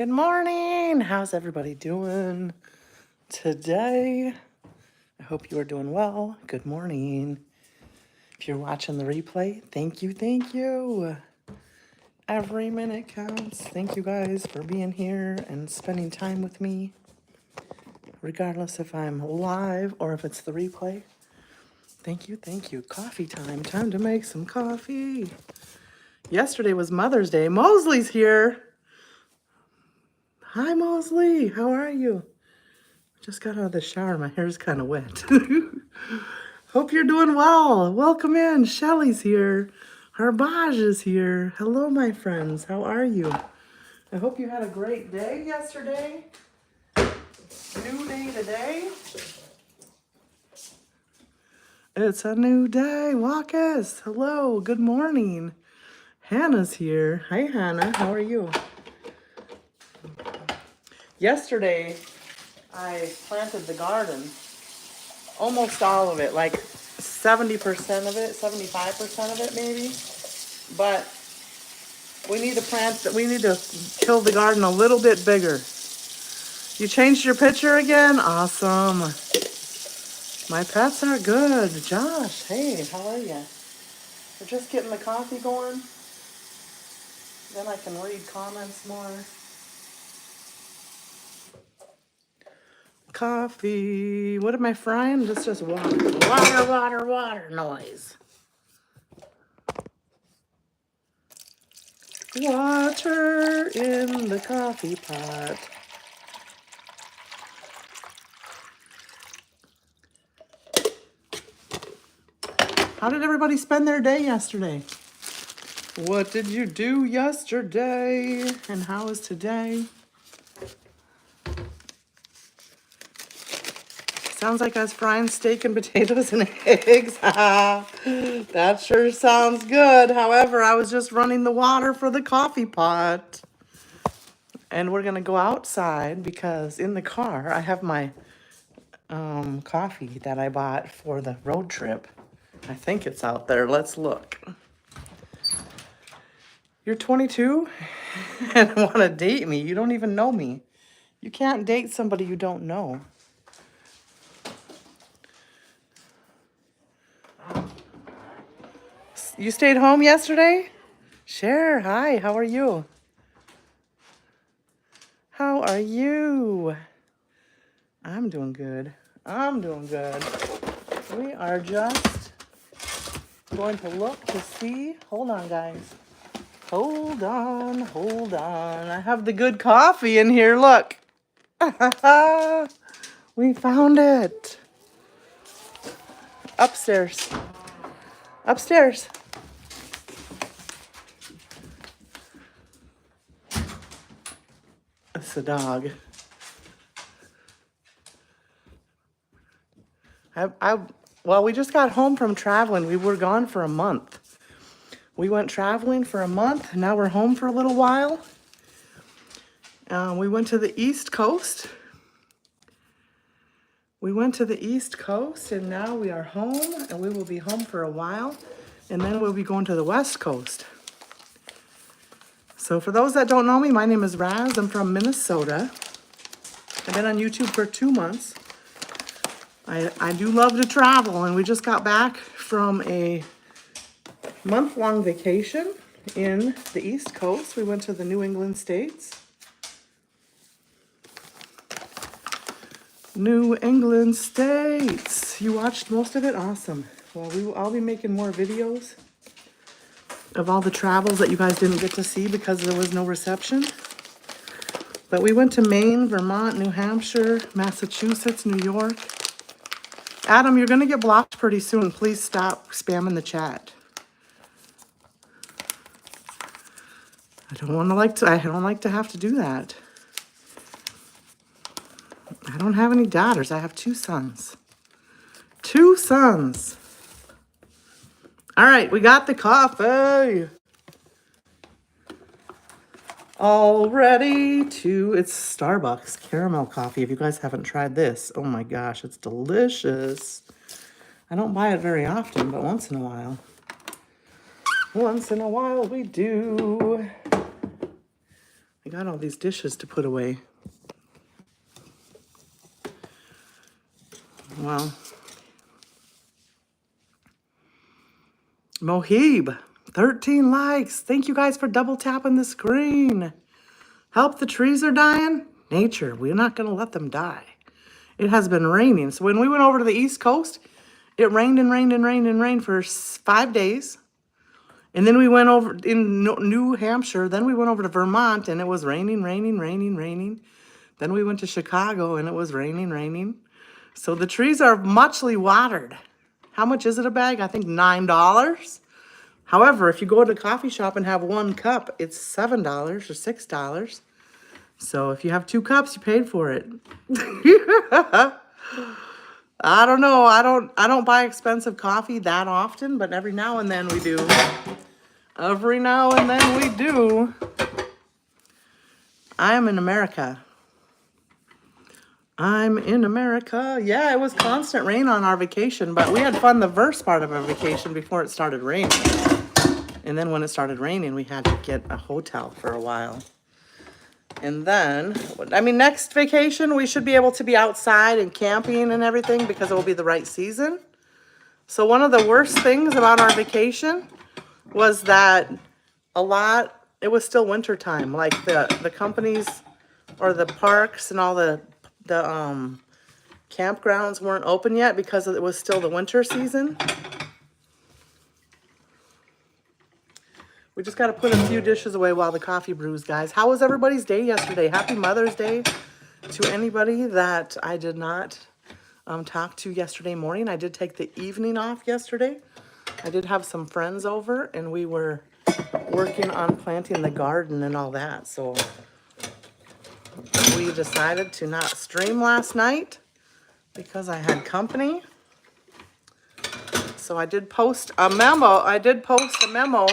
Good morning. How's everybody doing today? I hope you are doing well. Good morning. If you're watching the replay, thank you, thank you. Every minute counts. Thank you guys for being here and spending time with me, regardless if I'm live or if it's the replay. Thank you, thank you. Coffee time. Time to make some coffee. Yesterday was Mother's Day. Mosley's here. Hi, Mosley. How are you? Just got out of the shower. My hair's kind of wet. Hope you're doing well. Welcome in. Shelly's here. Harbaj is here. Hello, my friends. How are you? I hope you had a great day yesterday. New day today. It's a new day. Walkus. Hello. Good morning. Hannah's here. Hi, Hannah. How are you? Yesterday, I planted the garden. Almost all of it, like 70% of it, 75% of it maybe. But we need to kill the garden a little bit bigger. You changed your picture again? Awesome. My pets are good. Josh, hey, how are you? We're just getting the coffee going. Then I can read comments more. Coffee. What am I frying? Just water. Water noise. Water in the coffee pot. How did everybody spend their day yesterday? What did you do yesterday? And how is today? Sounds like I was frying steak and potatoes and eggs. That sure sounds good. However, I was just running the water for the coffee pot. And we're going to go outside because in the car I have my coffee that I bought for the road trip. I think it's out there. Let's look. You're 22 and want to date me. You don't even know me. You can't date somebody you don't know. You stayed home yesterday? Sure. Hi, how are you? How are you? I'm doing good. I'm doing good. We are just going to look to see. Hold on, guys. Hold on. I have the good coffee in here. Look. We found it. Upstairs. It's a dog. Well, we just got home from traveling. We were gone for a month. We went traveling for a month. Now we're home for a little while. We went to the East Coast. And now we are home, and we will be home for a while, and then we'll be going to the West Coast. So for those that don't know me, my name is Raz. I'm from Minnesota. I've been on YouTube for 2 months. I do love to travel, and we just got back from a month-long vacation in the East Coast. We went to the New England states. New England states. You watched most of it? Awesome. Well, I'll be making more videos of all the travels that you guys didn't get to see because there was no reception. But we went to Maine, Vermont, New Hampshire, Massachusetts, New York. Adam, you're going to get blocked pretty soon. Please stop spamming the chat. I don't like to have to do that. I don't have any daughters. I have 2 sons. 2 sons. All right, we got the coffee. It's Starbucks caramel coffee. If you guys haven't tried this, oh my gosh, it's delicious. I don't buy it very often, but once in a while. Once in a while we do. I I got all these dishes to put away. Well, Mohib, 13 likes. Thank you guys for double tapping the screen. Help, the trees are dying. Nature, we're not going to let them die. It has been raining. So when we went over to the East Coast, it rained and rained and rained and rained for 5 days. And then we went over in New Hampshire. Then we went over to Vermont, and it was raining, raining, raining, raining. Then we went to Chicago, and it was raining, raining. So the trees are muchly watered. How much is it a bag? I think $9. However, if you go to a coffee shop and have 1 cup, it's $7 or $6. So if you have 2 cups, you paid for it. I don't know. I don't buy expensive coffee that often, but every now and then we do. Every now and then we do. I am in America. I'm in America. Yeah, it was constant rain on our vacation, but we had fun the first part of our vacation before it started raining. And then when it started raining, we had to get a hotel for a while. And then, I mean, next vacation, we should be able to be outside and camping and everything because it will be the right season. So one of the worst things about our vacation was that it was still winter time. Like the companies or the parks and all the campgrounds weren't open yet because it was still the winter season. We just got to put a few dishes away while the coffee brews, guys. How was everybody's day yesterday? Happy Mother's Day to anybody that I did not talk to yesterday morning. I did take the evening off yesterday. I did have some friends over, and we were working on planting the garden and all that. So we decided to not stream last night because I had company. So I did post a memo.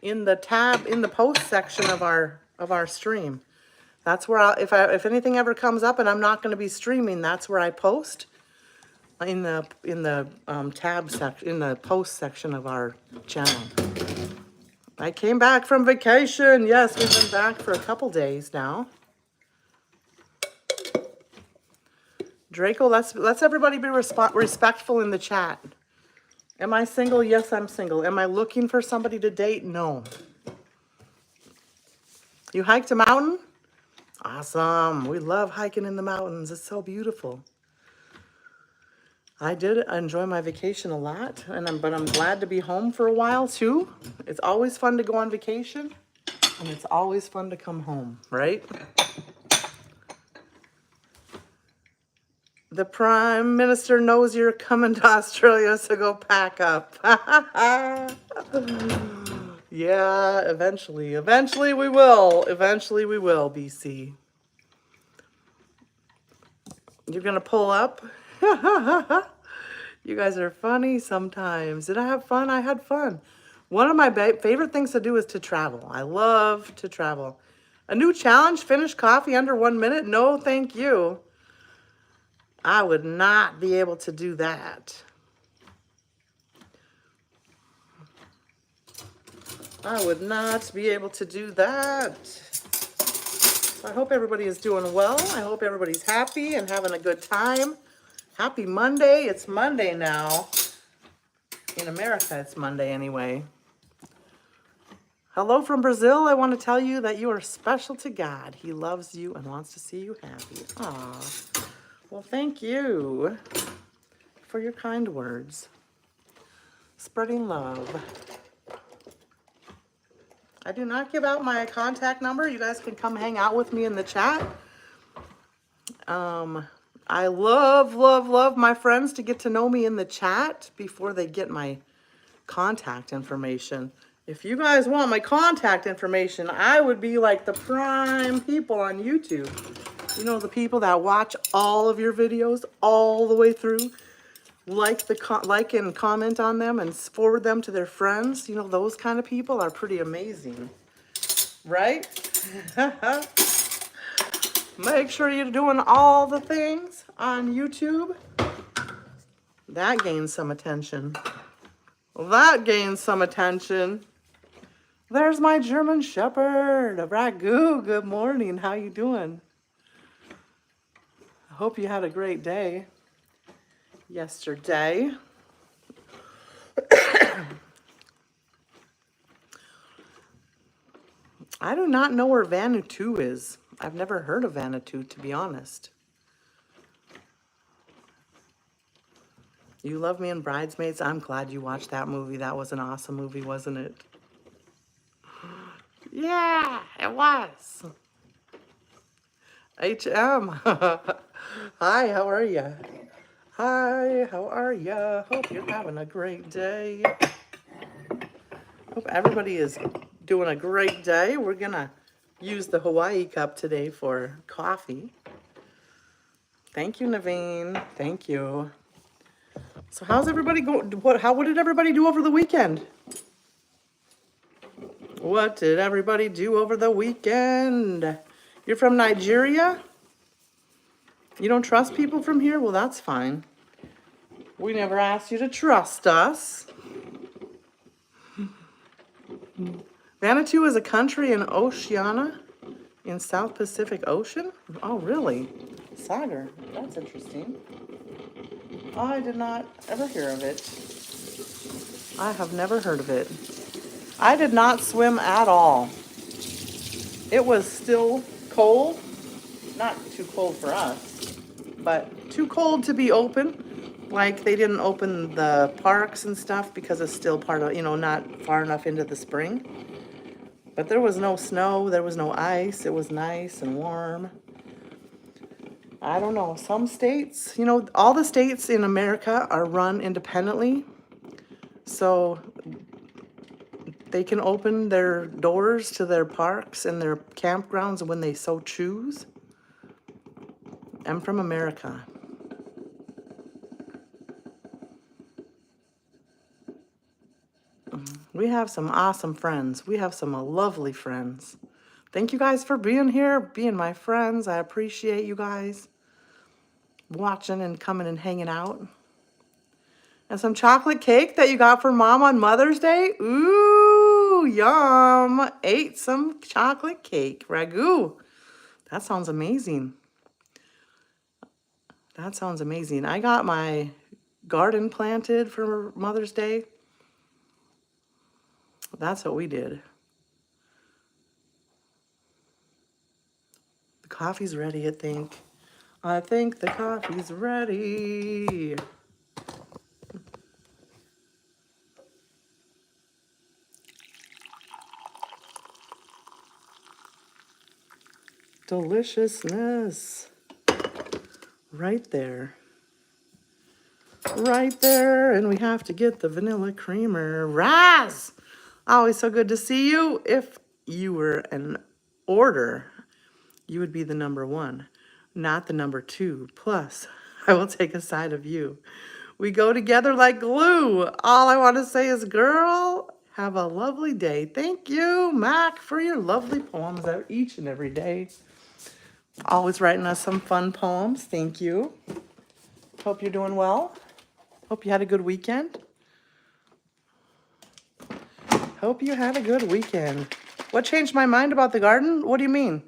In the post section of our stream. That's where if anything ever comes up and I'm not going to be streaming, that's where I post in the tab section, in the post section of our channel. I came back from vacation. Yes, we've been back for a couple days now. Draco, let's everybody be respectful in the chat. Am I single? Yes, I'm single. Am I looking for somebody to date? No. You hiked a mountain? Awesome. We love hiking in the mountains. It's so beautiful. I did enjoy my vacation a lot, but I'm glad to be home for a while too. It's always fun to go on vacation, and it's always fun to come home, right? The Prime Minister knows you're coming to Australia, so go pack up. Yeah, eventually. Eventually we will. Eventually we will, BC. You're going to pull up? You guys are funny sometimes. Did I have fun? I had fun. One of my favorite things to do is to travel. I love to travel. A new challenge, finish coffee under 1 minute? No, thank you. I would not be able to do that. I would not be able to do that. I hope everybody is doing well. I hope everybody's happy and having a good time. Happy Monday. It's Monday now. In America, it's Monday anyway. Hello from Brazil. I want to tell you that you are special to God. He loves you and wants to see you happy. Aww. Well, thank you for your kind words. Spreading love. I do not give out my contact number. You guys can come hang out with me in the chat. I love, love, love my friends to get to know me in the chat before they get my contact information. If you guys want my contact information, I would be like the prime people on YouTube. You know, the people that watch all of your videos all the way through, like and comment on them and forward them to their friends. You know, those kind of people are pretty amazing, right? Make sure you're doing all the things on YouTube. That gains some attention. That gains some attention. There's my German Shepherd, Ragu. Good morning. How you doing? I hope you had a great day yesterday. I do not know where Vanuatu is. I've never heard of Vanuatu, to be honest. You Love Me and Bridesmaids. I'm glad you watched that movie. That was an awesome movie, wasn't it? Yeah, it was. HM. Hi, how are you? Hi, how are you? Hope you're having a great day. Hope everybody is doing a great day. We're gonna use the Hawaii cup today for coffee. Thank you, Naveen. Thank you. So how's everybody going? What did everybody do over the weekend? What did everybody do over the weekend? You're from Nigeria? You don't trust people from here? Well, that's fine. We never asked you to trust us. Vanuatu is a country in Oceania, in South Pacific Ocean? Oh, really? Sagar, that's interesting. I did not ever hear of it. I have never heard of it. I did not swim at all. It was still cold. Not too cold for us, but too cold to be open. Like they didn't open the parks and stuff because it's still part of, not far enough into the spring. But there was no snow, there was no ice. It was nice and warm. I don't know, some states, all the states in America are run independently. So they can open their doors to their parks and their campgrounds when they so choose. I'm from America. We have some awesome friends. We have some lovely friends. Thank you guys for being here, being my friends. I appreciate you guys watching and coming and hanging out. And some chocolate cake that you got for Mom on Mother's Day. Ooh, yum. Ate some chocolate cake. Ragu. That sounds amazing. That sounds amazing. I got my garden planted for Mother's Day. That's what we did. The coffee's ready, I think. I think the coffee's ready. Deliciousness. Right there. Right there. And we have to get the vanilla creamer. Raz! Always so good to see you. If you were an order, you would be the number one, not the number two. Plus, I will take a side of you. We go together like glue. All I want to say is, girl, have a lovely day. Thank you, Mac, for your lovely poems each and every day. Always writing us some fun poems. Thank you. Hope you're doing well. Hope you had a good weekend. Hope you had a good weekend. What changed my mind about the garden? What do you mean?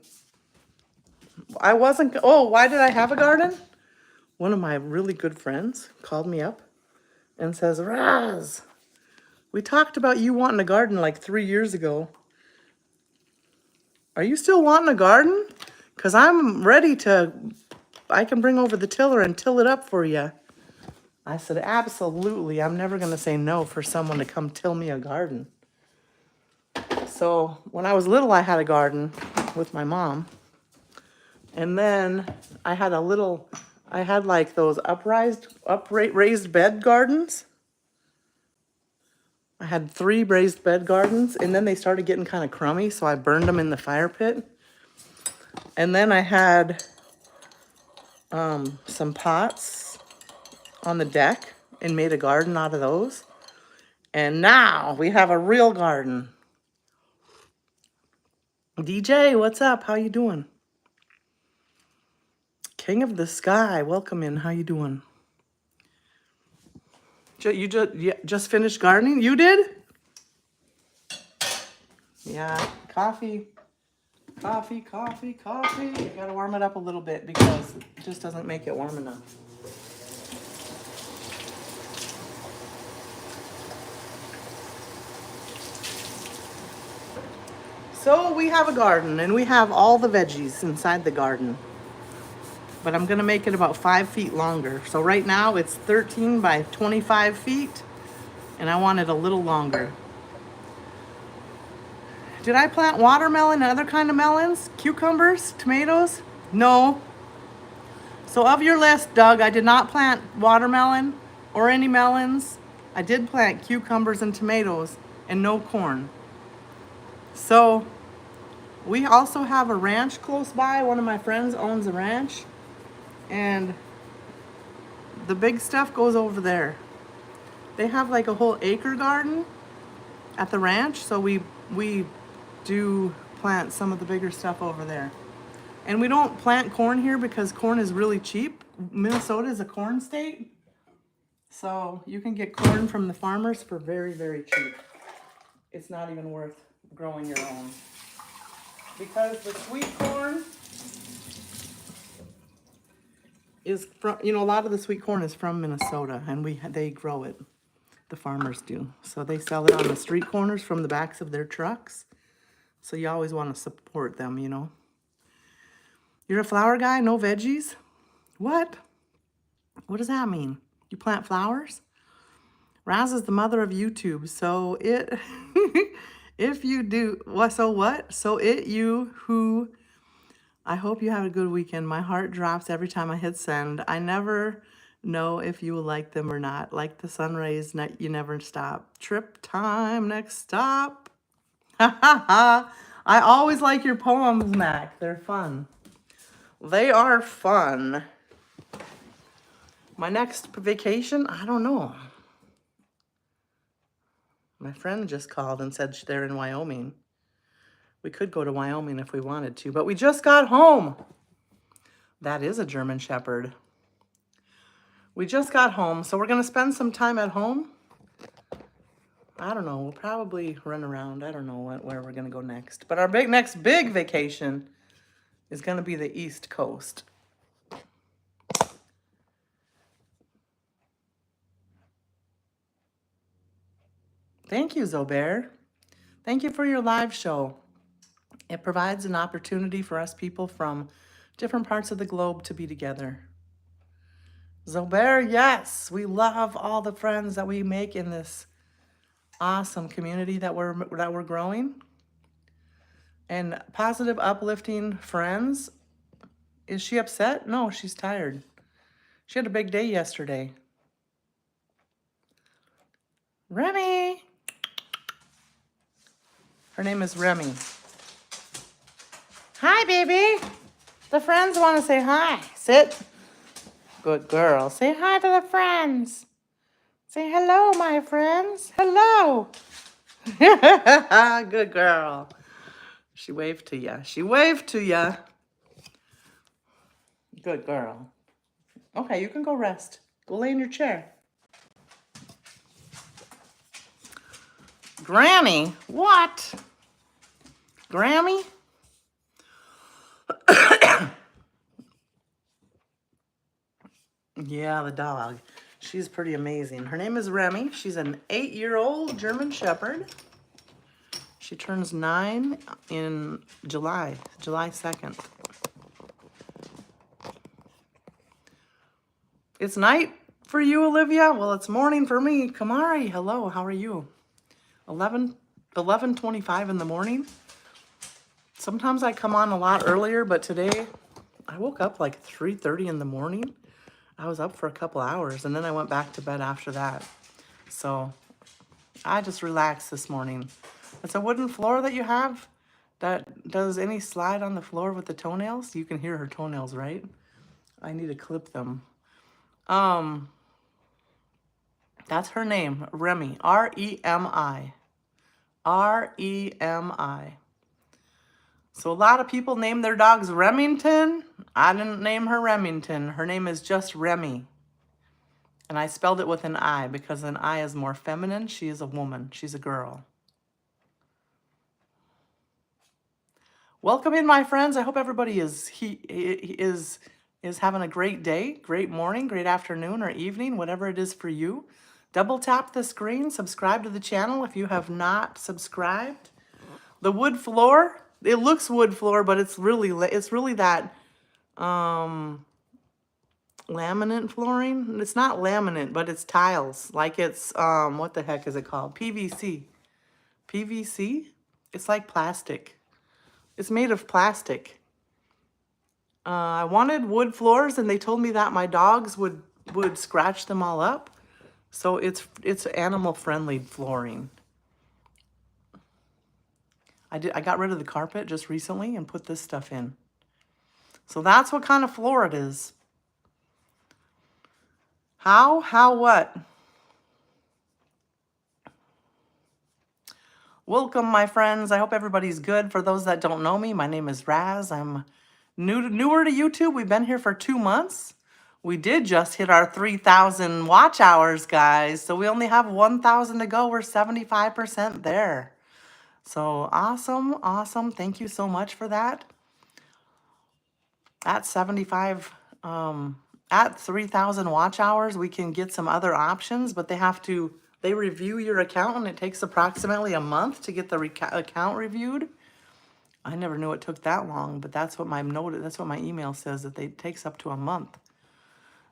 Why did I have a garden? One of my really good friends called me up and says, Raz, we talked about you wanting a garden like 3 years ago. Are you still wanting a garden? Because I'm ready I can bring over the tiller and till it up for you. I said, absolutely. I'm never going to say no for someone to come till me a garden. So when I was little, I had a garden with my mom. And then I had like those raised bed gardens. I had 3 raised bed gardens, and then they started getting kind of crummy, so I burned them in the fire pit. And then I had some pots on the deck and made a garden out of those. And now we have a real garden. DJ, what's up? How you doing? King of the Sky, welcome in. How you doing? You just finished gardening? You did? Yeah, coffee. Coffee. You gotta warm it up a little bit because it just doesn't make it warm enough. So we have a garden and we have all the veggies inside the garden. But I'm gonna make it about 5 feet longer. So right now it's 13 by 25 feet and I want it a little longer. Did I plant watermelon and other kind of melons? Cucumbers? Tomatoes? No. So of your list, Doug, I did not plant watermelon or any melons. I did plant cucumbers and tomatoes and no corn. So we also have a ranch close by. One of my friends owns a ranch and the big stuff goes over there. They have like a whole acre garden at the ranch, so we do plant some of the bigger stuff over there. And we don't plant corn here because corn is really cheap. Minnesota is a corn state, so you can get corn from the farmers for very, very cheap. It's not even worth growing your own. Because the sweet corn is from, a lot of the sweet corn is from Minnesota, and they grow it. The farmers do. So they sell it on the street corners from the backs of their trucks. So you always want to support them, You're a flower guy, no veggies? What? What does that mean? You plant flowers? Raz is the mother of YouTube, so if you do, I hope you have a good weekend. My heart drops every time I hit send. I never know if you will like them or not. Like the sun rays, you never stop. Trip time, next stop. Ha ha ha. I always like your poems, Mac. They're fun. They are fun. My next vacation, I don't know. My friend just called and said they're in Wyoming. We could go to Wyoming if we wanted to, but we just got home. That is a German Shepherd. We just got home, so we're going to spend some time at home. I don't know. We'll probably run around. I don't know where we're going to go next. But our next big vacation is going to be the East Coast. Thank you, Zobair. Thank you for your live show. It provides an opportunity for us people from different parts of the globe to be together. Zobair, yes, we love all the friends that we make in this awesome community that we're growing. And positive, uplifting friends. Is she upset? No, she's tired. She had a big day yesterday. Remy. Her name is Remy. Hi, baby. The friends want to say hi. Sit. Good girl. Say hi to the friends. Say hello, my friends. Hello. Good girl. She waved to ya. She waved to ya. Good girl. Okay, you can go rest. Go lay in your chair. Grammy? What? Grammy? Yeah, the dog. She's pretty amazing. Her name is Remy. She's an 8-year-old German Shepherd. She turns 9 in July 2nd. It's night for you, Olivia? Well, it's morning for me. Kamari, hello, how are you? 11:25 in the morning. Sometimes I come on a lot earlier, but today I woke up like 3:30 in the morning. I was up for a couple hours and then I went back to bed after that. So I just relaxed this morning. It's a wooden floor that you have that does any slide on the floor with the toenails. You can hear her toenails, right? I need to clip them. That's her name, Remy, R-E-M-I. R-E-M-I. So a lot of people name their dogs Remington. I didn't name her Remington. Her name is just Remy. And I spelled it with an I because an I is more feminine. She is a woman. She's a girl. Welcome in, my friends. I hope everybody is having a great day, great morning, great afternoon, or evening, whatever it is for you. Double tap the screen, subscribe to the channel if you have not subscribed. The wood floor, it looks wood floor, but it's really that laminate flooring. It's not laminate, but it's tiles. Like it's what the heck is it called? PVC. PVC? It's like plastic. It's made of plastic. I wanted wood floors, and they told me that my dogs would scratch them all up. So it's animal friendly flooring. I got rid of the carpet just recently and put this stuff in. So that's what kind of floor it is. How what? Welcome, my friends. I hope everybody's good. For those that don't know me, my name is Raz. I'm newer to YouTube. We've been here for 2 months. We did just hit our 3,000 watch hours, guys. So we only have 1,000 to go. We're 75% there. So awesome, awesome. Thank you so much for that. At 75, at 3,000 watch hours, we can get some other options, but they review your account, and it takes approximately a month to get the account reviewed. I never knew it took that long, but that's what my email says, that it takes up to a month.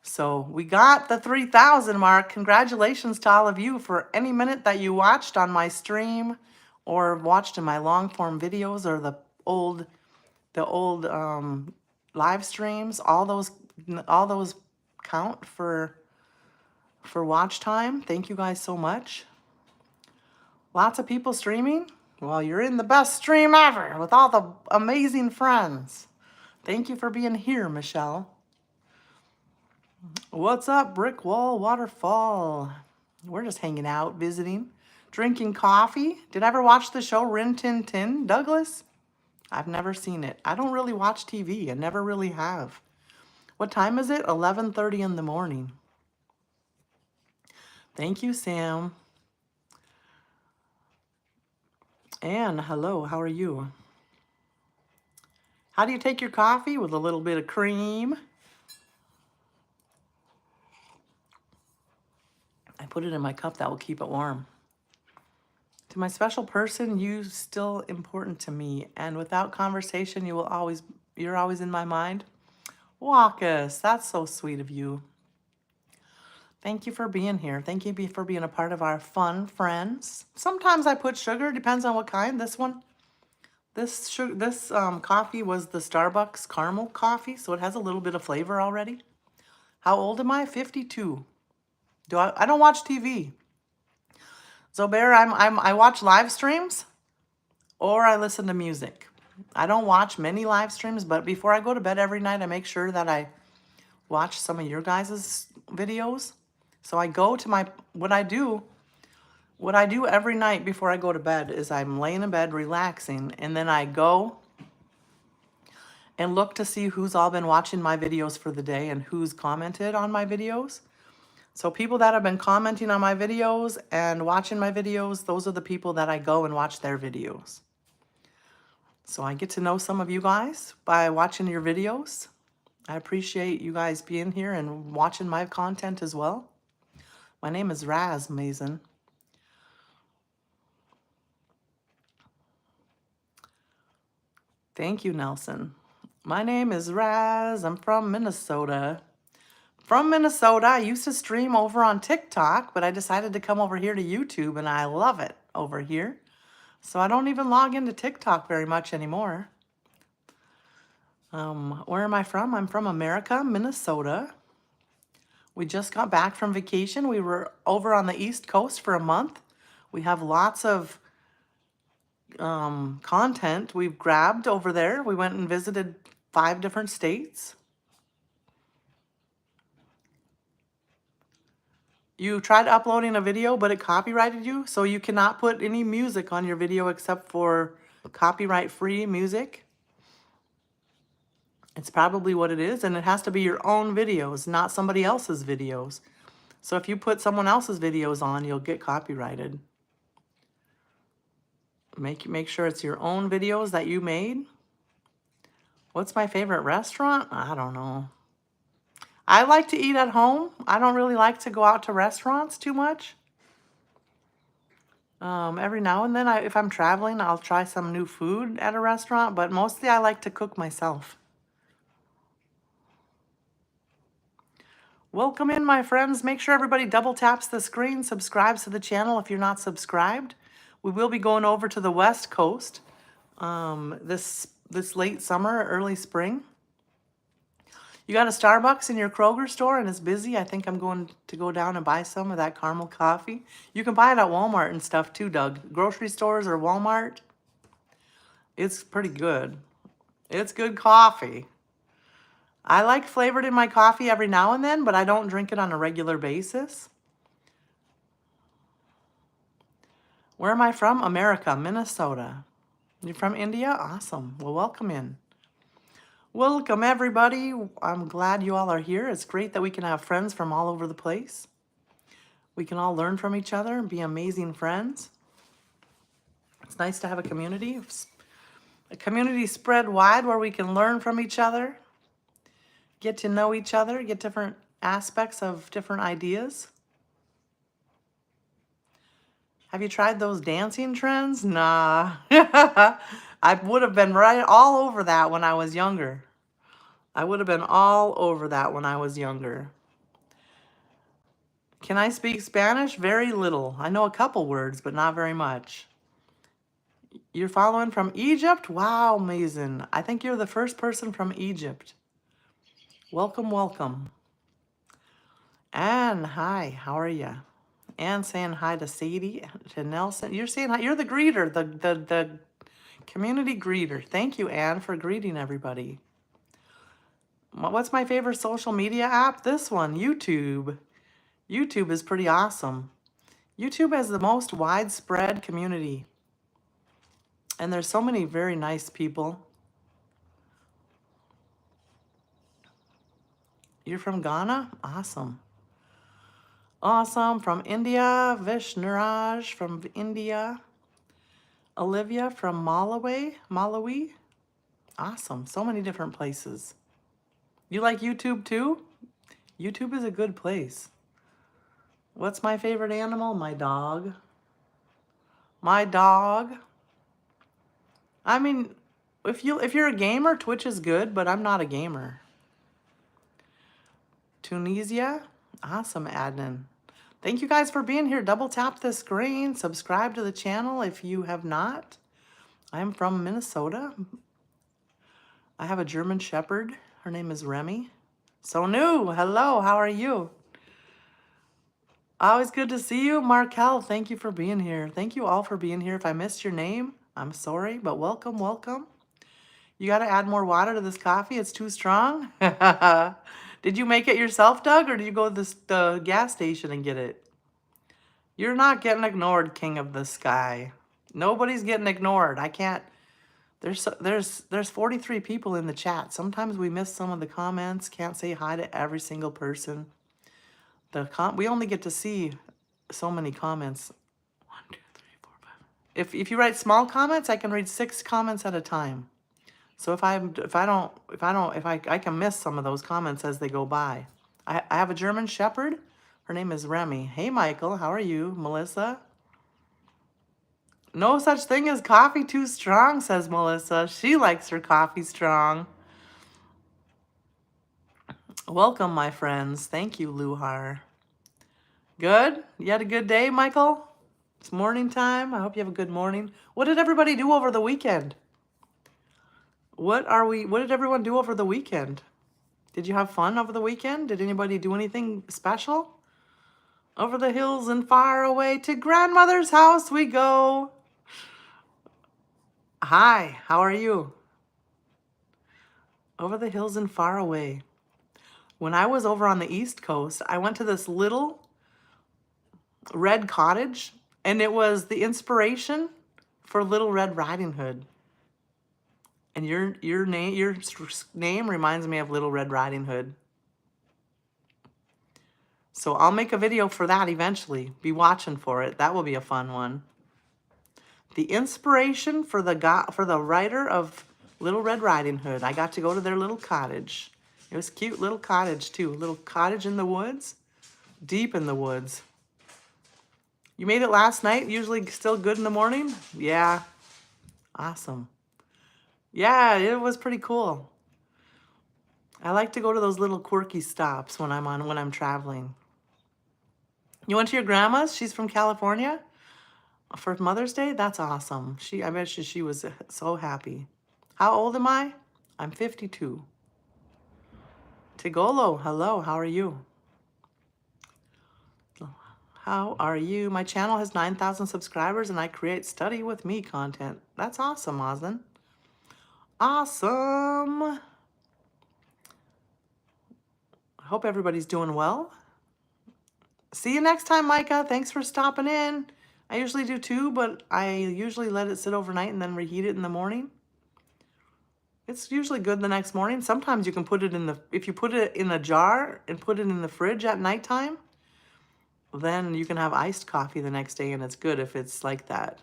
So we got the 3,000 mark. Congratulations to all of you for any minute that you watched on my stream or watched in my long form videos or the old live streams. All those count for watch time. Thank you guys so much. Lots of people streaming. Well, you're in the best stream ever with all the amazing friends. Thank you for being here, Michelle. What's up, Brick Wall Waterfall? We're just hanging out, visiting, drinking coffee. Did I ever watch the show Rin Tin Tin, Douglas? I've never seen it. I don't really watch TV. I never really have. What time is it? 11:30 in the morning. Thank you, Sam. Anne, hello. How are you? How do you take your coffee? With a little bit of cream. I put it in my cup. That will keep it warm. To my special person, you still important to me. And without conversation, you're always in my mind. Walkus, that's so sweet of you. Thank you for being here. Thank you for being a part of our fun friends. Sometimes I put sugar, depends on what kind. This coffee was the Starbucks caramel coffee, so it has a little bit of flavor already. How old am I? 52. I don't watch TV. Zobair, I watch live streams or I listen to music. I don't watch many live streams, but before I go to bed every night, I make sure that I watch some of your guys' videos. So I go to what I do every night before I go to bed is I'm laying in bed relaxing, and then I go and look to see who's all been watching my videos for the day and who's commented on my videos. So people that have been commenting on my videos and watching my videos, those are the people that I go and watch their videos. So I get to know some of you guys by watching your videos. I appreciate you guys being here and watching my content as well. My name is Raz Mason. Thank you, Nelson. My name is Raz. I'm from Minnesota. From Minnesota, I used to stream over on TikTok, but I decided to come over here to YouTube, and I love it over here. So I don't even log into TikTok very much anymore. Where am I from? I'm from America, Minnesota. We just got back from vacation. We were over on the East Coast for a month. We have lots of content we've grabbed over there. We went and visited 5 different states. You tried uploading a video, but it copyrighted you, so you cannot put any music on your video except for copyright-free music. It's probably what it is, and it has to be your own videos, not somebody else's videos. So if you put someone else's videos on, you'll get copyrighted. Make sure it's your own videos that you made. What's my favorite restaurant? I don't know. I like to eat at home. I don't really like to go out to restaurants too much. Every now and then, if I'm traveling, I'll try some new food at a restaurant, but mostly I like to cook myself. Welcome in, my friends. Make sure everybody double taps the screen, subscribes to the channel if you're not subscribed. We will be going over to the West Coast this late summer, early spring. You got a Starbucks in your Kroger store and it's busy. I think I'm going to go down and buy some of that caramel coffee. You can buy it at Walmart and stuff too, Doug. Grocery stores or Walmart. It's pretty good. It's good coffee. I like flavored in my coffee every now and then, but I don't drink it on a regular basis. Where am I from? America, Minnesota. You're from India? Awesome. Well, welcome in. Welcome, everybody. I'm glad you all are here. It's great that we can have friends from all over the place. We can all learn from each other and be amazing friends. It's nice to have a community spread wide where we can learn from each other, get to know each other, get different aspects of different ideas. Have you tried those dancing trends? Nah. I would have been right all over that when I was younger. I would have been all over that when I was younger. Can I speak Spanish? Very little. I know a couple words, but not very much. You're following from Egypt? Wow, amazing. I think you're the first person from Egypt. Welcome, welcome. Anne, hi, how are you? Anne saying hi to Sadie, to Nelson. You're saying hi. You're the greeter, the community greeter. Thank you, Anne, for greeting everybody. What's my favorite social media app? This one, YouTube. YouTube is pretty awesome. YouTube has the most widespread community. And there's so many very nice people. You're from Ghana? Awesome. Awesome. From India. Vishnuraj from India. Olivia from Malawi. Awesome. So many different places. You like YouTube too? YouTube is a good place. What's my favorite animal? My dog. My dog. I mean, if you're a gamer, Twitch is good, but I'm not a gamer. Tunisia? Awesome, Adnan. Thank you guys for being here. Double tap the screen. Subscribe to the channel if you have not. I'm from Minnesota. I have a German Shepherd. Her name is Remy. So new. Hello, how are you? Always good to see you. Markel, thank you for being here. Thank you all for being here. If I missed your name, I'm sorry, but welcome, welcome. You got to add more water to this coffee. It's too strong. Did you make it yourself, Doug, or did you go to the gas station and get it? You're not getting ignored, King of the Sky. Nobody's getting ignored. I can't. There's 43 people in the chat. Sometimes we miss some of the comments. Can't say hi to every single person. We only get to see so many comments. 1, 2, 3, 4, 5. If you write small comments, I can read 6 comments at a time. So I can miss some of those comments as they go by. I have a German Shepherd. Her name is Remy. Hey, Michael, how are you? Melissa? No such thing as coffee too strong, says Melissa. She likes her coffee strong. Welcome, my friends. Thank you, Luhar. Good? You had a good day, Michael? It's morning time. I hope you have a good morning. What did everybody do over the weekend? What did everyone do over the weekend? Did you have fun over the weekend? Did anybody do anything special? Over the hills and far away to grandmother's house we go. Hi, how are you? Over the hills and far away. When I was over on the East Coast, I went to this little red cottage, and it was the inspiration for Little Red Riding Hood. And your name reminds me of Little Red Riding Hood. So I'll make a video for that eventually. Be watching for it. That will be a fun one. The inspiration for the writer of Little Red Riding Hood. I got to go to their little cottage. It was a cute little cottage too. Little cottage in the woods, deep in the woods. You made it last night, usually still good in the morning? Yeah, awesome. Yeah, it was pretty cool. I like to go to those little quirky stops when I'm traveling. You went to your grandma's? She's from California? For Mother's Day? That's awesome. I bet she was so happy. How old am I? I'm 52. Tigolo, hello, how are you? How are you? My channel has 9,000 subscribers and I create study with me content. That's awesome, Oslin. Awesome. I hope everybody's doing well. See you next time, Micah. Thanks for stopping in. I usually do too, but I usually let it sit overnight and then reheat it in the morning. It's usually good the next morning. Sometimes you can put it if you put it in a jar and put it in the fridge at nighttime, then you can have iced coffee the next day and it's good if it's like that,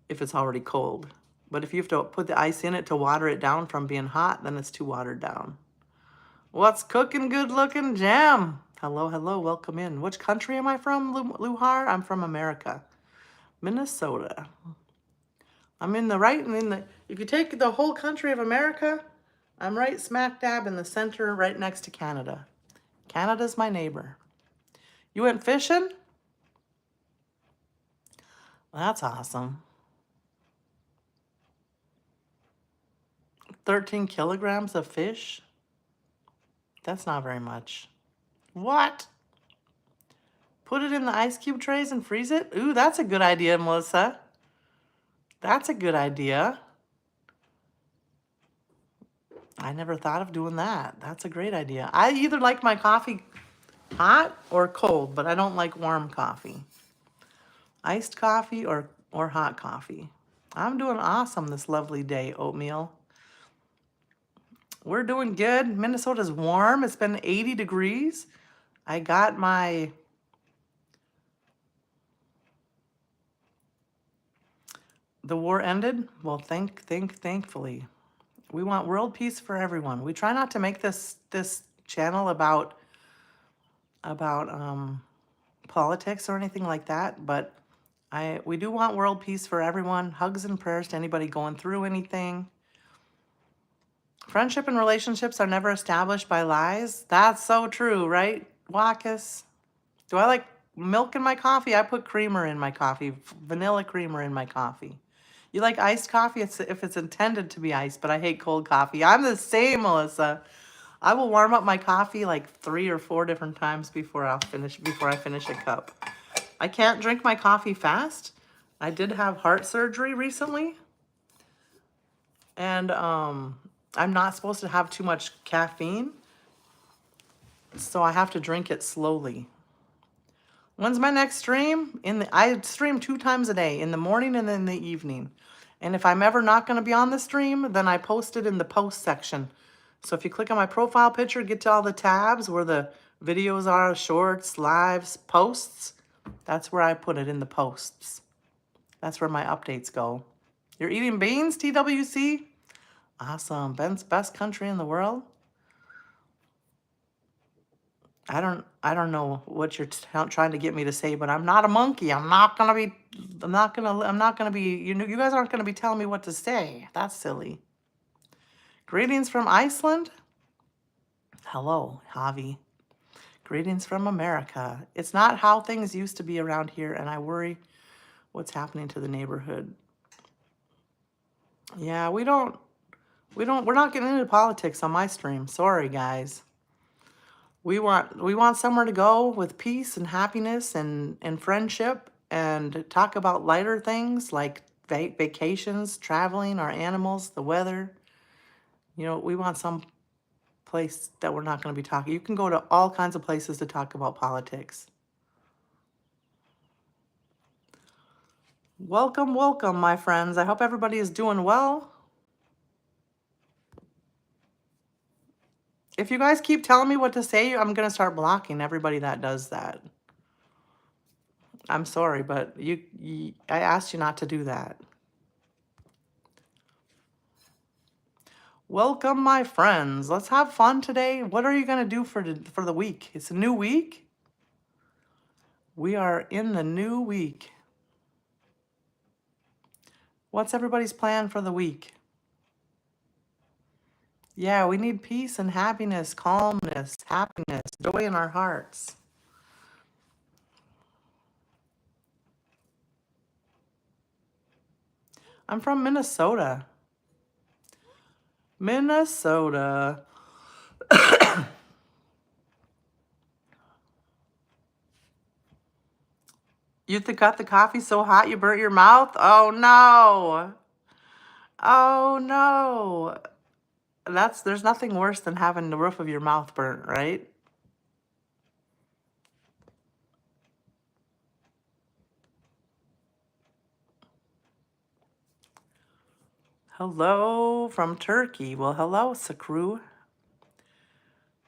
if it's already cold. But if you have to put the ice in it to water it down from being hot, then it's too watered down. What's cooking, good looking? Jam. Hello, hello, welcome in. Which country am I from, Luhar? I'm from America, Minnesota. I'm if you take the whole country of America, I'm right smack dab in the center, right next to Canada. Canada's my neighbor. You went fishing? That's awesome. 13 kilograms of fish? That's not very much. What? Put it in the ice cube trays and freeze it? Ooh, that's a good idea, Melissa. That's a good idea. I never thought of doing that. That's a great idea. I either like my coffee hot or cold, but I don't like warm coffee. Iced coffee or hot coffee. I'm doing awesome this lovely day, Oatmeal. We're doing good. Minnesota's warm. It's been 80 degrees. I got the war ended. Well, thankfully. We want world peace for everyone. We try not to make this channel about politics or anything like that, but we do want world peace for everyone. Hugs and prayers to anybody going through anything. Friendship and relationships are never established by lies. That's so true, right, Wackus? Do I like milk in my coffee? I put creamer in my coffee, vanilla creamer in my coffee. You like iced coffee if it's intended to be iced, but I hate cold coffee. I'm the same, Melissa. I will warm up my coffee like 3 or 4 different times before I finish a cup. I can't drink my coffee fast. I did have heart surgery recently. And I'm not supposed to have too much caffeine. So I have to drink it slowly. When's my next stream? I stream 2 times a day, in the morning and in the evening. And if I'm ever not going to be on the stream, then I post it in the post section. So if you click on my profile picture, get to all the tabs where the videos are, shorts, lives, posts. That's where I put it, in the posts. That's where my updates go. You're eating beans, TWC? Awesome. Ben's best country in the world. I don't know what you're trying to get me to say, but I'm not a monkey. You guys aren't gonna be telling me what to say. That's silly. Greetings from Iceland. Hello, Javi. Greetings from America. It's not how things used to be around here, and I worry what's happening to the neighborhood. Yeah, we're not getting into politics on my stream. Sorry, guys. We want somewhere to go with peace and happiness and friendship, and talk about lighter things like vacations, traveling, our animals, the weather. We want some place that we're not going to be talking. You can go to all kinds of places to talk about politics. Welcome, welcome, my friends. I hope everybody is doing well. If you guys keep telling me what to say, I'm going to start blocking everybody that does that. I'm sorry, but I asked you not to do that. Welcome, my friends. Let's have fun today. What are you going to do for the week? It's a new week. We are in the new week. What's everybody's plan for the week? Yeah, we need peace and happiness, calmness, happiness, joy in our hearts. I'm from Minnesota. Minnesota. You got the coffee so hot you burnt your mouth? Oh no. Oh no. There's nothing worse than having the roof of your mouth burnt, right? Hello from Turkey. Well, hello, Sakru.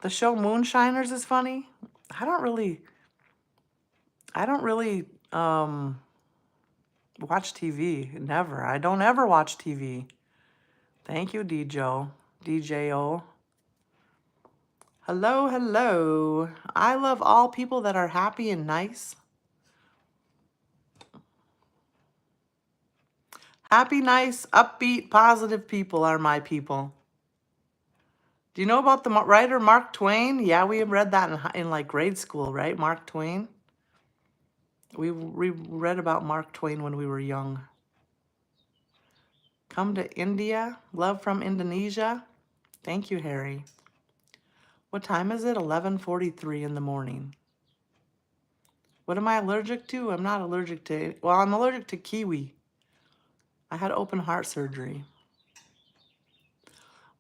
The show Moonshiners is funny. I don't really watch TV. Never. I don't ever watch TV. Thank you, DJO. Hello, hello. I love all people that are happy and nice. Happy, nice, upbeat, positive people are my people. Do you know about the writer Mark Twain? Yeah, we read that in like grade school, right? Mark Twain. We read about Mark Twain when we were young. Come to India. Love from Indonesia. Thank you, Harry. What time is it? 11:43 in the morning. What am I allergic to? I'm not allergic to... Well, I'm allergic to kiwi. I had open heart surgery.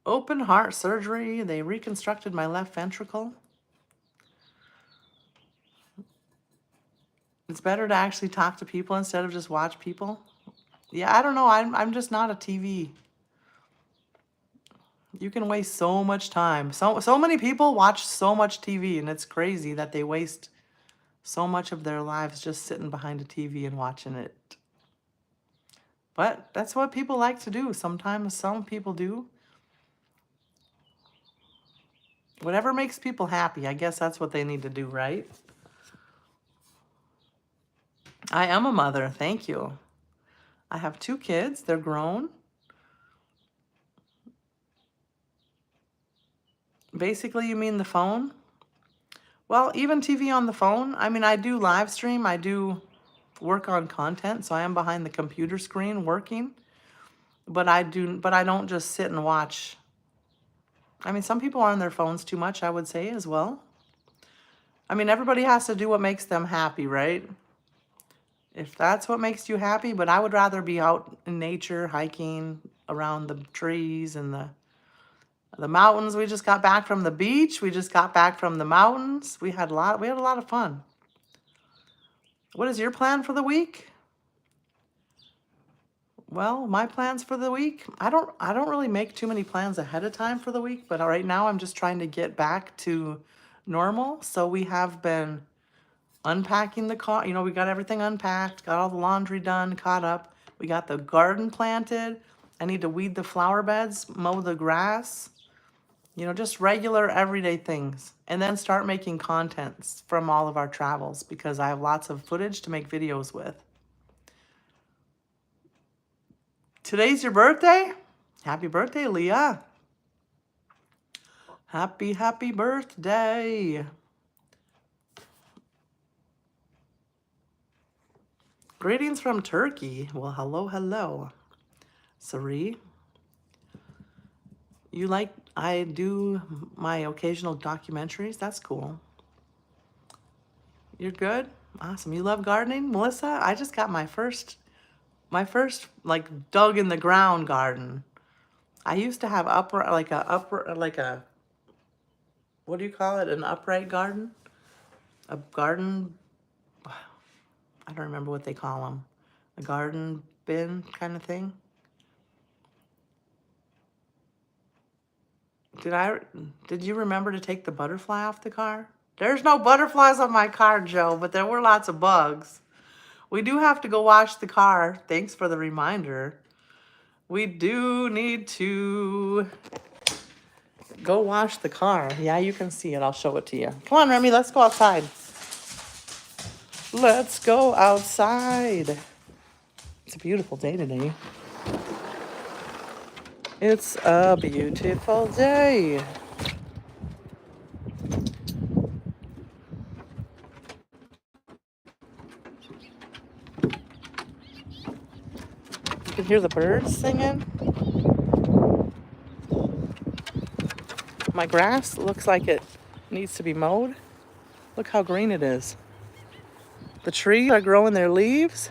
Open heart surgery. They reconstructed my left ventricle. It's better to actually talk to people instead of just watch people. Yeah, I don't know. I'm just not a TV. You can waste so much time. So many people watch so much TV, and it's crazy that they waste so much of their lives just sitting behind a TV and watching it. But that's what people like to do. Sometimes some people do. Whatever makes people happy, I guess that's what they need to do, right? I am a mother. Thank you. I have 2 kids. They're grown. Basically, you mean the phone? Well, even TV on the phone. I mean, I do live stream. I do work on content, so I am behind the computer screen working. But I don't just sit and watch. I mean, some people are on their phones too much, I would say, as well. I mean, everybody has to do what makes them happy, right? If that's what makes you happy, but I would rather be out in nature, hiking around the trees and the mountains. We just got back from the beach. We just got back from the mountains. We had a lot of fun. What is your plan for the week? Well, my plans for the week, I don't really make too many plans ahead of time for the week, but right now I'm just trying to get back to normal. So we have been unpacking the car. We got everything unpacked, got all the laundry done, caught up. We got the garden planted. I need to weed the flower beds, mow the grass. Just regular everyday things. And then start making contents from all of our travels because I have lots of footage to make videos with. Today's your birthday? Happy birthday, Leah. Happy birthday. Greetings from Turkey. Well, hello. Sari. I do my occasional documentaries. That's cool. You're good? Awesome. You love gardening? Melissa, I just got my first like dug in the ground garden. I used to have what do you call it? An upright garden? A garden, I don't remember what they call them. A garden bin kind of thing. Did you remember to take the butterfly off the car? There's no butterflies on my car, Joe, but there were lots of bugs. We do have to go wash the car. Thanks for the reminder. We do need to. Go wash the car. Yeah, you can see it. I'll show it to you. Come on, Remy, let's go outside. Let's go outside. It's a beautiful day today. It's a beautiful day. You can hear the birds singing. My grass looks like it needs to be mowed. Look how green it is. The trees are growing their leaves.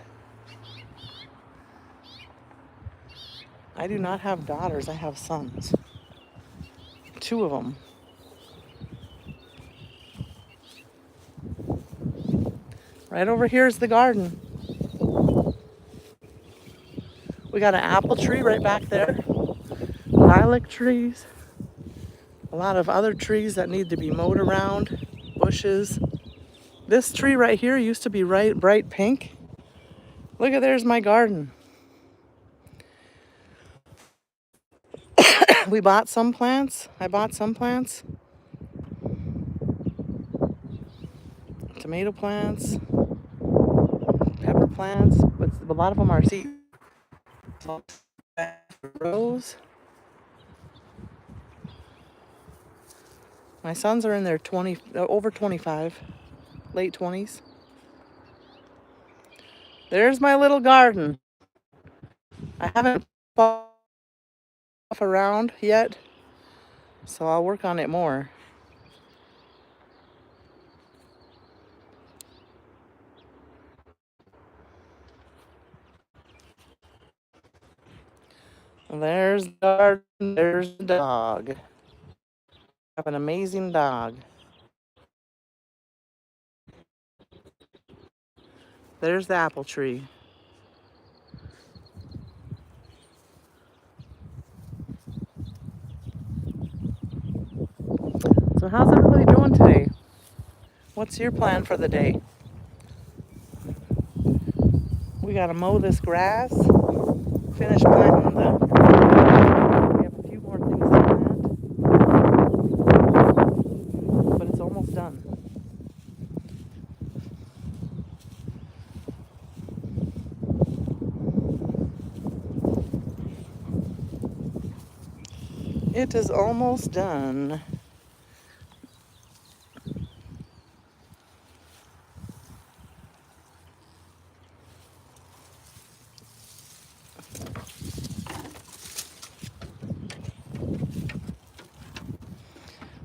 I do not have daughters, I have sons. 2 of them. Right over here is the garden. We got an apple tree right back there. Lilac trees. A lot of other trees that need to be mowed around. Bushes. This tree right here used to be bright pink. Look at, there's my garden. We bought some plants. I bought some plants. Tomato plants. Pepper plants. But a lot of them are seed. Rose. My sons are in their over 25, late 20s. There's my little garden. I haven't off around yet, so I'll work on it more. There's the garden, there's the dog. I have an amazing dog. There's the apple tree. So how's everybody doing today? What's your plan for the day? We gotta mow this grass, finish planting the... We have a few more things to plant, but it's almost done. It is almost done.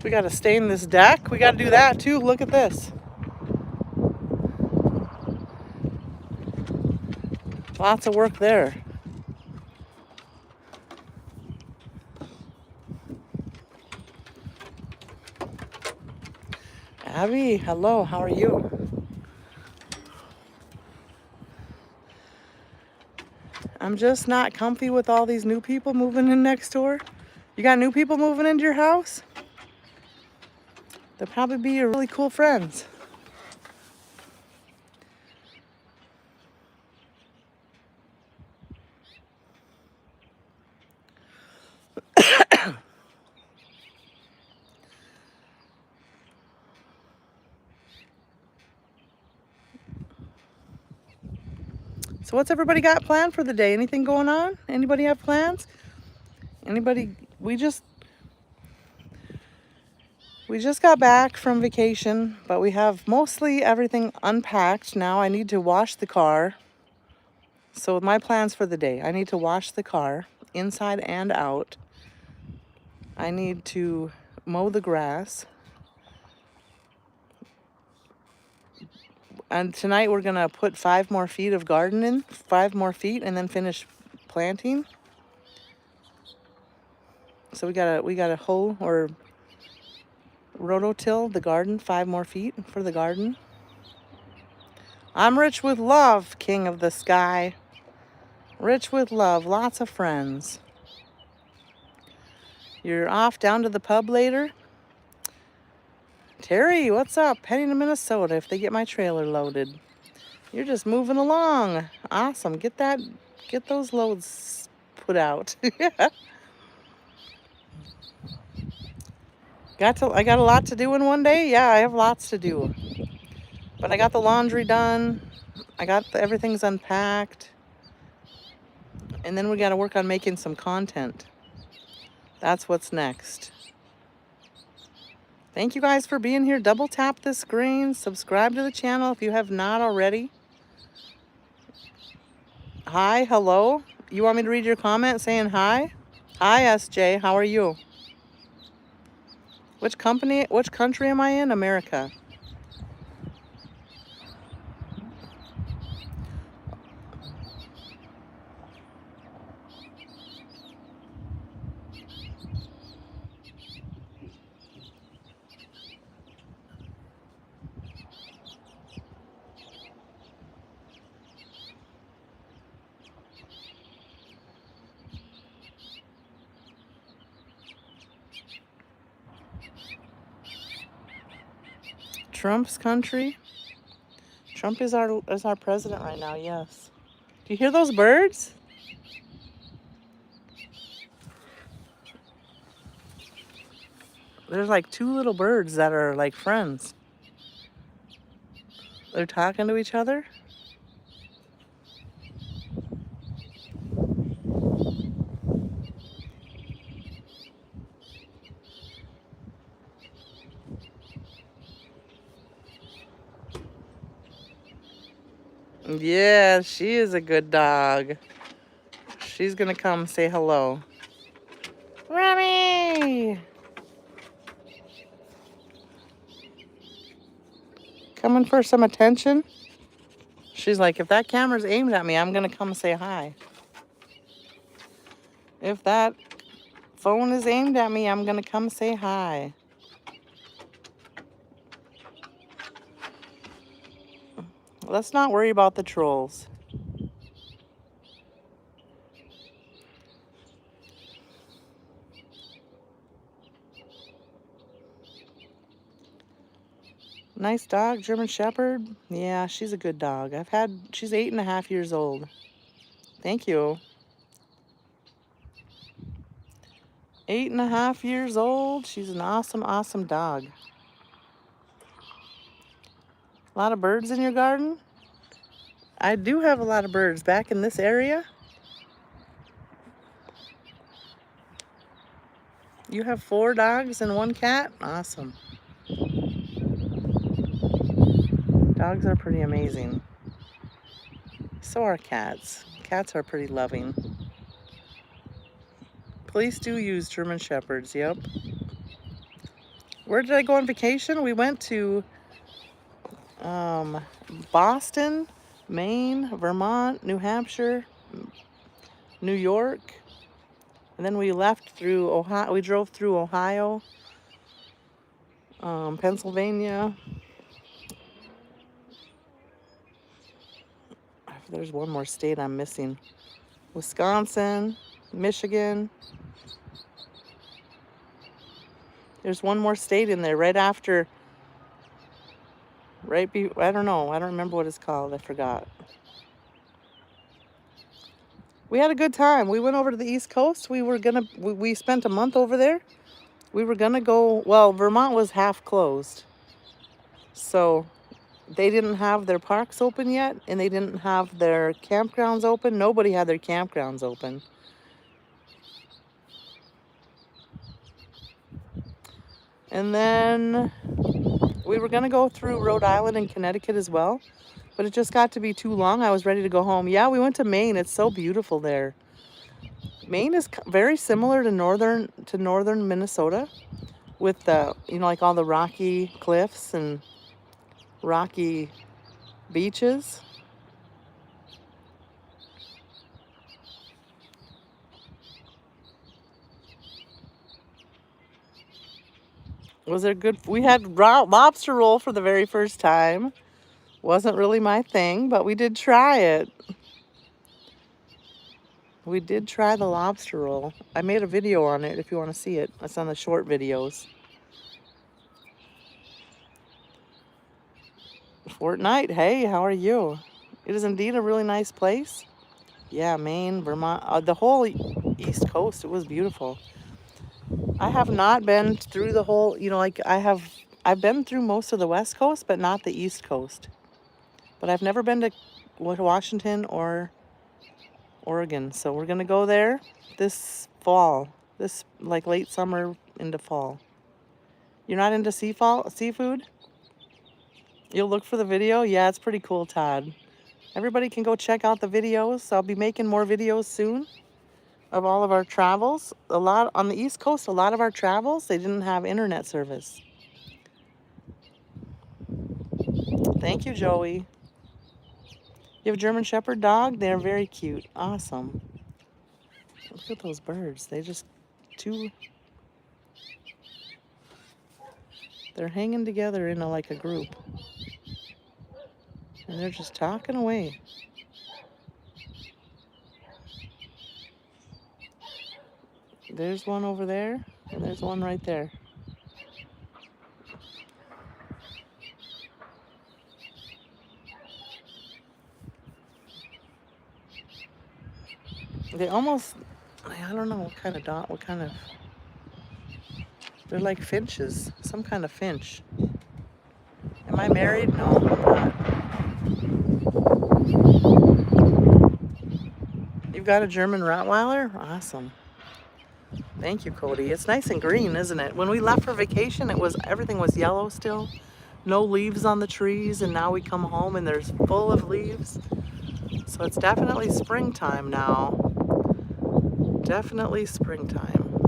We gotta stain this deck. We gotta do that too. Look at this. Lots of work there. Abby, hello, how are you? I'm just not comfy with all these new people moving in next door. You got new people moving into your house? They'll probably be your really cool friends. So what's everybody got planned for the day? Anything going on? Anybody have plans? Anybody? We just got back from vacation, but we have mostly everything unpacked. Now I need to wash the car. So my plans for the day, I need to wash the car inside and out. I need to mow the grass. And tonight we're gonna put 5 more feet of garden in, 5 more feet, and then finish planting. So we gotta hoe or rototill the garden, 5 more feet for the garden. I'm rich with love, king of the sky. Rich with love, lots of friends. You're off down to the pub later? Terry, what's up? Heading to Minnesota if they get my trailer loaded. You're just moving along. Awesome. Get those loads put out. I got a lot to do in one day. Yeah, I have lots to do. But I got the laundry done. Everything's unpacked. And then we got to work on making some content. That's what's next. Thank you guys for being here. Double tap the screen. Subscribe to the channel if you have not already. Hi, hello. You want me to read your comment saying hi? Hi, SJ. How are you? Which country am I in? America. Trump's country? Trump is our president right now, yes. Do you hear those birds? There's like two little birds that are like friends. They're talking to each other. Yeah, she is a good dog. She's gonna come say hello. Remy! Coming for some attention? She's like, if that camera's aimed at me, I'm gonna come say hi. If that phone is aimed at me, I'm gonna come say hi. Let's not worry about the trolls. Nice dog, German Shepherd. Yeah, she's a good dog. She's 8.5 years old. Thank you. 8.5 years old. She's an awesome, awesome dog. A lot of birds in your garden? I do have a lot of birds back in this area. You have 4 dogs and 1 cat? Awesome. Dogs are pretty amazing. So are cats. Cats are pretty loving. Police do use German Shepherds, yep. Where did I go on vacation? We went to Boston, Maine, Vermont, New Hampshire, New York. And then we left through Ohio. We drove through Ohio, Pennsylvania. There's one more state I'm missing. Wisconsin, Michigan. There's one more state in there right after. I don't know. I don't remember what it's called. I forgot. We had a good time. We went over to the East Coast. We spent a month over there. We were gonna go, well, Vermont was half closed. So they didn't have their parks open yet, and they didn't have their campgrounds open. Nobody had their campgrounds open. And then we were gonna go through Rhode Island and Connecticut as well, but it just got to be too long. I was ready to go home. Yeah, we went to Maine. It's so beautiful there. Maine is very similar to northern Minnesota, with the, like all the rocky cliffs and rocky beaches. Was it good? We had lobster roll for the very first time. Wasn't really my thing, but we did try it. We did try the lobster roll. I made a video on it if you want to see it. It's on the short videos. Fortnite, hey, how are you? It is indeed a really nice place. Yeah, Maine, Vermont, the whole East Coast, it was beautiful. I have not been through the whole, like I've been through most of the West Coast, but not the East Coast. But I've never been to Washington or Oregon. So we're going to go there this fall, this like late summer into fall. You're not into seafood? You'll look for the video? Yeah, it's pretty cool, Todd. Everybody can go check out the videos. I'll be making more videos soon of all of our travels. A lot on the East Coast, a lot of our travels, they didn't have internet service. Thank you, Joey. You have a German Shepherd dog? They're very cute. Awesome. Look at those birds. They're hanging together in like a group. And they're just talking away. There's one over there, and there's one right there. They almost, I don't know what kind of, they're like finches, some kind of finch. Am I married? No, I'm not. You've got a German Rottweiler? Awesome. Thank you, Cody. It's nice and green, isn't it? When we left for vacation, everything was yellow still. No leaves on the trees, and now we come home and there's full of leaves. So it's definitely springtime now. Definitely springtime.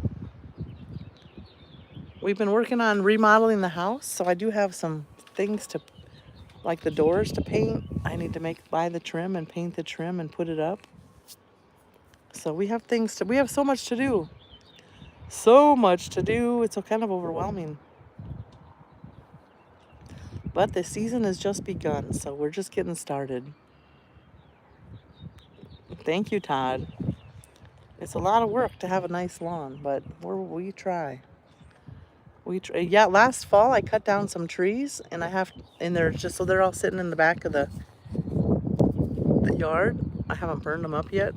We've been working on remodeling the house, so I do have some things like the doors to paint. I need to buy the trim and paint the trim and put it up. So we have so much to do. So much to do. It's kind of overwhelming. But the season has just begun, so we're just getting started. Thank you, Todd. It's a lot of work to have a nice lawn, but we try. Yeah, last fall I cut down some trees, and they're just so they're all sitting in the back of the yard. I haven't burned them up yet,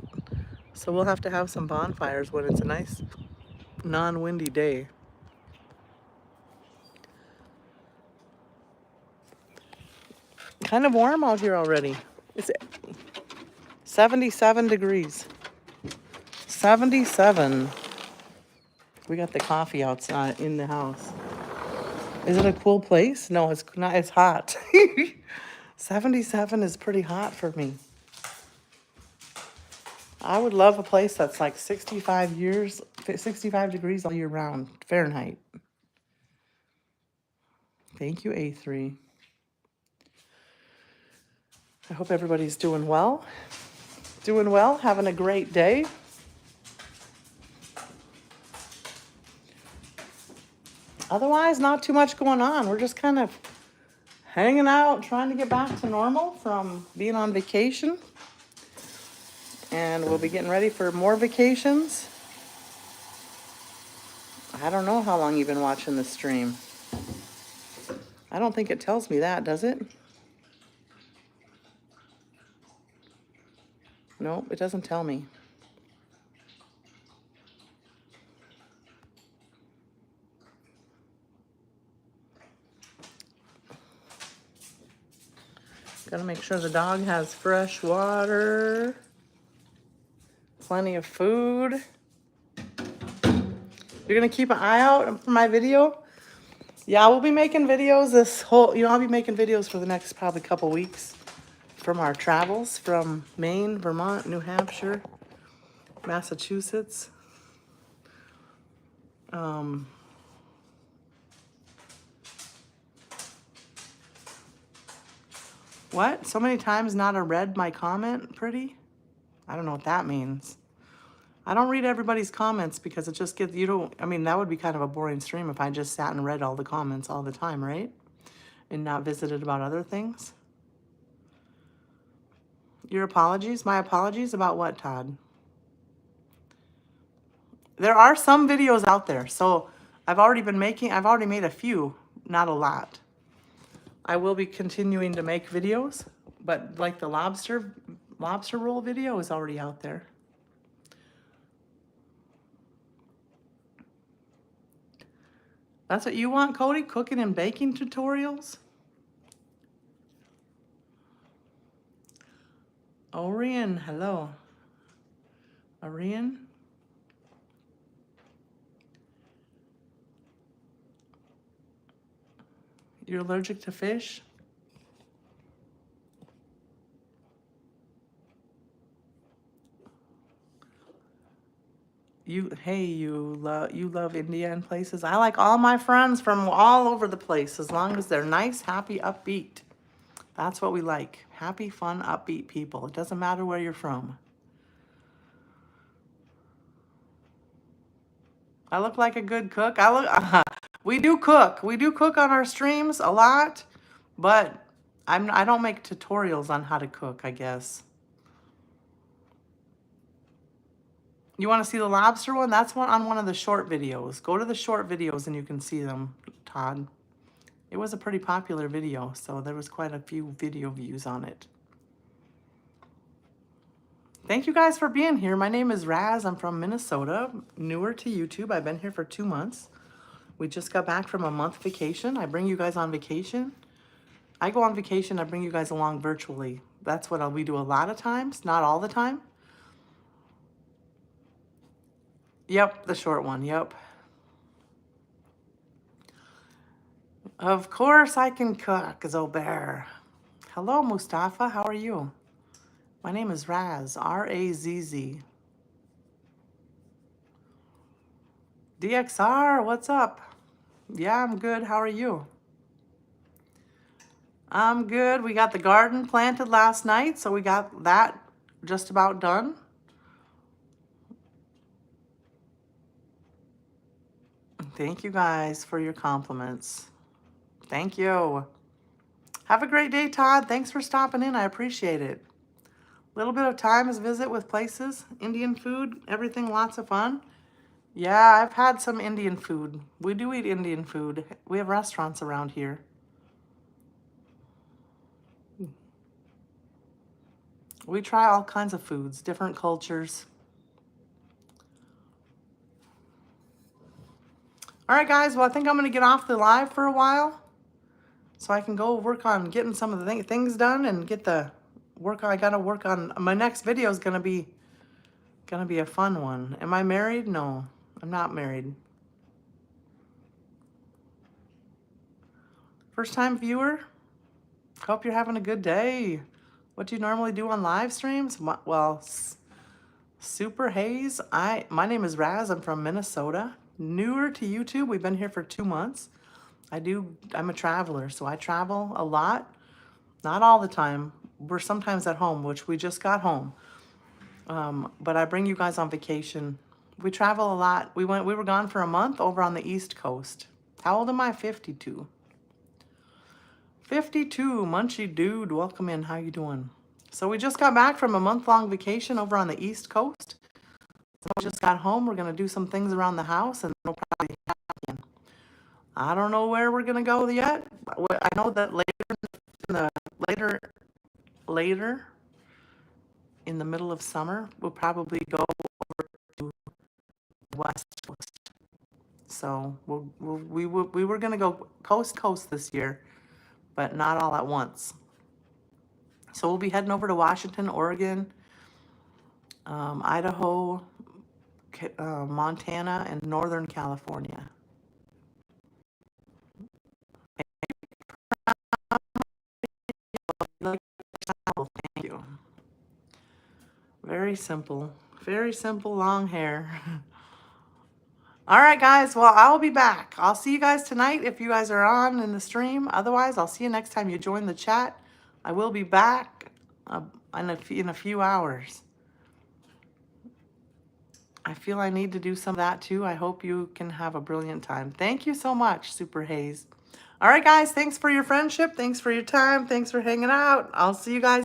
so we'll have to have some bonfires when it's a nice non-windy day. Kind of warm out here already. It's 77 degrees. 77. We got the coffee outside in the house. Is it a cool place? No, it's not. It's hot. 77 is pretty hot for me. I would love a place that's like 65 degrees all year round, Fahrenheit. Thank you, A3. I hope everybody's doing well. Having a great day. Otherwise, not too much going on. We're just kind of hanging out, trying to get back to normal from being on vacation. And we'll be getting ready for more vacations. I don't know how long you've been watching the stream. I don't think it tells me that, does it? Nope, it doesn't tell me. Gotta make sure the dog has fresh water, plenty of food. You're gonna keep an eye out for my video? Yeah, we'll be making videos I'll be making videos for the next probably couple weeks from our travels from Maine, Vermont, New Hampshire, Massachusetts. What? So many times not read my comment, pretty? I don't know what that means. I don't read everybody's comments because it just gets, that would be kind of a boring stream if I just sat and read all the comments all the time, right? And not visited about other things. Your apologies? My apologies about what, Todd? There are some videos out there. So I've already made a few, not a lot. I will be continuing to make videos, but like the lobster roll video is already out there. That's what you want, Cody? Cooking and baking tutorials? Orion, hello. Orion? You're allergic to fish? You love India and places. I like all my friends from all over the place as long as they're nice, happy, upbeat. That's what we like. Happy, fun, upbeat people. It doesn't matter where you're from. I look like a good cook. We do cook. We do cook on our streams a lot, but I don't make tutorials on how to cook, I guess. You want to see the lobster one? That's on one of the short videos. Go to the short videos and you can see them, Todd. It was a pretty popular video, so there was quite a few video views on it. Thank you guys for being here. My name is Raz. I'm from Minnesota, newer to YouTube. I've been here for 2 months. We just got back from a month vacation. I bring you guys on vacation. I go on vacation, I bring you guys along virtually. That's what we do a lot of times, not all the time. Yep, the short one, yep. Of course I can cook, Zobear. Hello, Mustafa, how are you? My name is Raz, R-A-Z-Z. DXR, what's up? Yeah, I'm good, how are you? I'm good. We got the garden planted last night, so we got that just about done. Thank you guys for your compliments. Thank you. Have a great day, Todd. Thanks for stopping in. I appreciate it. Little bit of time is visit with places. Indian food, everything, lots of fun. Yeah, I've had some Indian food. We do eat Indian food. We have restaurants around here. We try all kinds of foods, different cultures. All right, guys. Well, I think I'm going to get off the live for a while so I can go work on getting some of the things done and get the work. I got to work on my next video is going to be a fun one. Am I married? No, I'm not married. First time viewer? Hope you're having a good day. What do you normally do on live streams? Well, Super Haze. My name is Raz. I'm from Minnesota. Newer to YouTube. We've been here for 2 months. I'm a traveler, so I travel a lot. Not all the time. We're sometimes at home, which we just got home. But I bring you guys on vacation. We travel a lot. We were gone for a month over on the East Coast. How old am I? 52. 52, Munchie Dude, welcome in. How you doing? So we just got back from a month-long vacation over on the East Coast. So we just got home. We're gonna do some things around the house, and we'll probably head back in. I don't know where we're gonna go yet. I know that later in the middle of summer, we'll probably go over to the West Coast. So we were gonna go coast to coast this year, but not all at once. So we'll be heading over to Washington, Oregon, Idaho, Montana, and Northern California. Thank you. Very simple, long hair. All right, guys. Well, I'll be back. I'll see you guys tonight if you guys are on in the stream. Otherwise, I'll see you next time you join the chat. I will be back in a few hours. I feel I need to do some of that too. I hope you can have a brilliant time. Thank you so much, Super Haze. All right, guys. Thanks for your friendship. Thanks for your time. Thanks for hanging out. I'll see you guys.